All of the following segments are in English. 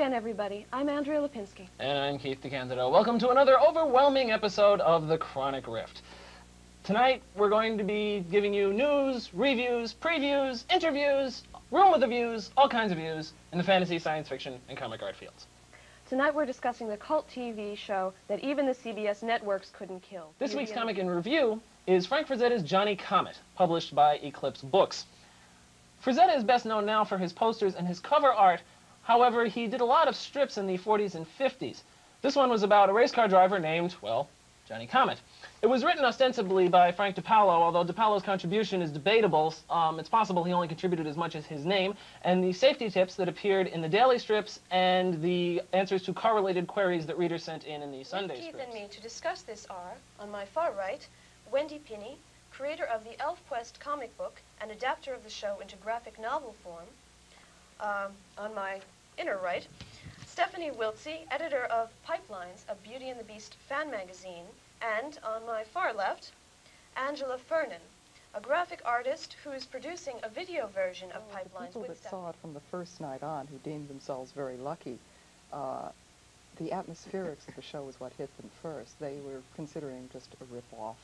again, everybody. I'm Andrea Lipinski. And I'm Keith DeCandido. Welcome to another overwhelming episode of The Chronic Rift. Tonight, we're going to be giving you news, reviews, previews, interviews, room with the views, all kinds of views in the fantasy, science fiction, and comic art fields. Tonight, we're discussing the cult TV show that even the CBS networks couldn't kill. This week's comic in review is Frank Frazetta's Johnny Comet, published by Eclipse Books. Frazetta is best known now for his posters and his cover art. However, he did a lot of strips in the 40s and 50s. This one was about a race car driver named, well, Johnny Comet. It was written ostensibly by Frank DePaolo, although DePaulo's contribution is debatable. It's possible he only contributed as much as his name. And the safety tips that appeared in the daily strips and the answers to correlated queries that readers sent in the Sunday strips. Keith and me to discuss this are, on my far right, Wendy Pinney, creator of the ElfQuest comic book and adapter of the show into graphic novel form. On my inner right, Stephanie Wiltsey, editor of Pipelines, a Beauty and the Beast fan magazine. And on my far left, Angela Fernan, a graphic artist who is producing a video version of Pipelines. The people that saw it from the first night on, who deemed themselves very lucky, the atmospherics of the show was what hit them first. They were considering just a rip-off,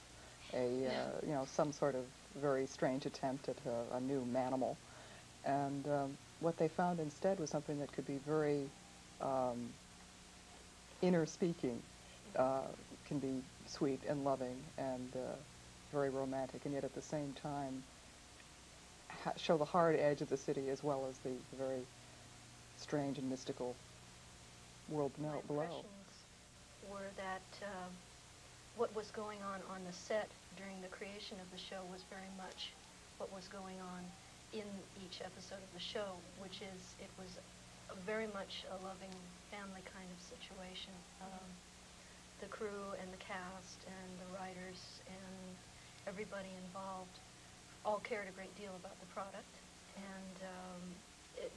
you know, some sort of very strange attempt at a new manimal. And what they found instead was something that could be very inner-speaking, can be sweet and loving and very romantic, and yet at the same time show the hard edge of the city as well as the very strange and mystical world below. My impressions were that what was going on the set during the creation of the show was very much what was going on in each episode of the show, which is it was very much a loving family kind of situation. The crew and the cast and the writers and everybody involved all cared a great deal about the product, and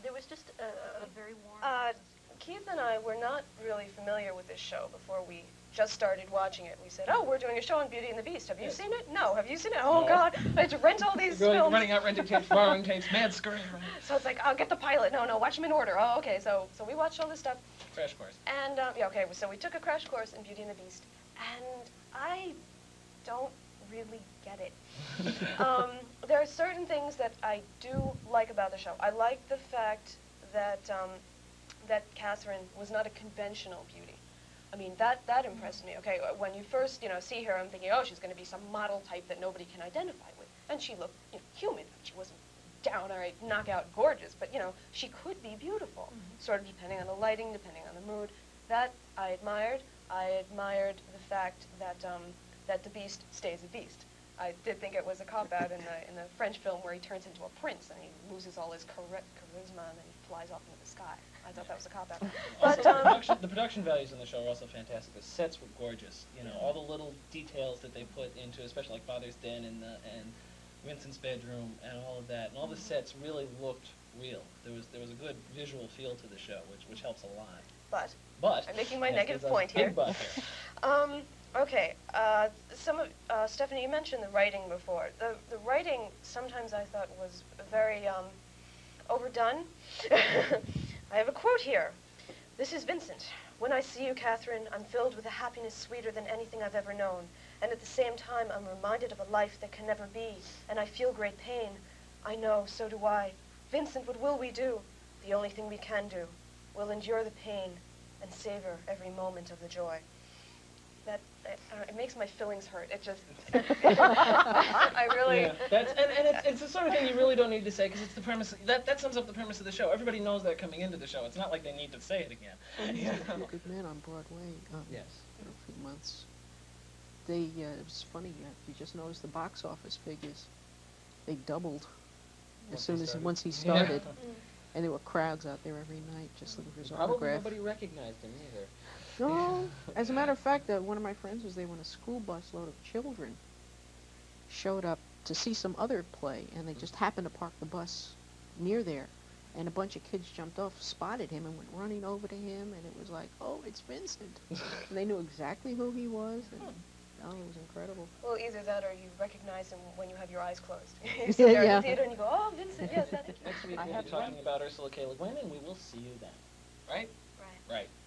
there was just a very warm Keith and I were not really familiar with this show before we just started watching it. We said, oh, we're doing a show on Beauty and the Beast. Have you seen it? No. Have you seen it? Oh, No. God. I had to rent all these films. Running out, renting tapes, borrowing tapes, mad scurrying around. So it's like, I'll get the pilot. No, watch them in order. Oh, okay. So we watched all this stuff. Crash course. And, yeah, okay, so we took a crash course in Beauty and the Beast, and I don't really get it. There are certain things that I do like about the show. I like the fact that, that Catherine was not a conventional beauty. I mean, that impressed me. Okay, when you first, see her, I'm thinking, oh, she's going to be some model type that nobody can identify with. And she looked, human. She wasn't downright knockout gorgeous, but, she could be beautiful, sort of depending on the lighting, depending on the mood. That I admired. I admired the fact that, that the Beast stays a beast. I did think it was a cop-out in the French film where he turns into a prince and he loses all his charisma and then he flies off into the sky. I thought that was a cop-out. But the production values in the show are also fantastic. The sets were gorgeous. All the little details that they put into, especially like Father's Den and Vincent's bedroom and all of that, and all the sets really looked real. There was a good visual feel to the show, which helps a lot. But I'm making my yes, negative there's a point here. Big but here. Okay, Stephanie, you mentioned the writing before. The writing sometimes I thought was very overdone. I have a quote here. This is Vincent. When I see you, Catherine, I'm filled with a happiness sweeter than anything I've ever known. And at the same time, I'm reminded of a life that can never be. And I feel great pain. I know, so do I. Vincent, what will we do? The only thing we can do. We'll endure the pain and savor every moment of the joy. It makes my feelings hurt. It just, I really. Yeah, it's the sort of thing you really don't need to say because it's the premise. That sums up the premise of the show. Everybody knows that coming into the show. It's not like they need to say it again. Good Man on Broadway. Yes. For a few months. It was funny. If you just notice the box office figures, they doubled once he started. Yeah. And there were crowds out there every night just looking for his Probably autograph. nobody recognized him either. No, as a matter of fact, one of my friends was there when a school bus load of children showed up to see some other play, and they just happened to park the bus near there, and a bunch of kids jumped off, spotted him, and went running over to him, and it was like, oh, it's Vincent. And they knew exactly who he was, and oh, it was incredible. Well, either that or you recognize him when you have your eyes closed. You sit there in Yeah. the theater and you go, oh, Vincent, yes, that is. Next week we'll be talking about Ursula K. Le Guin, and we will see you then. Right? Right.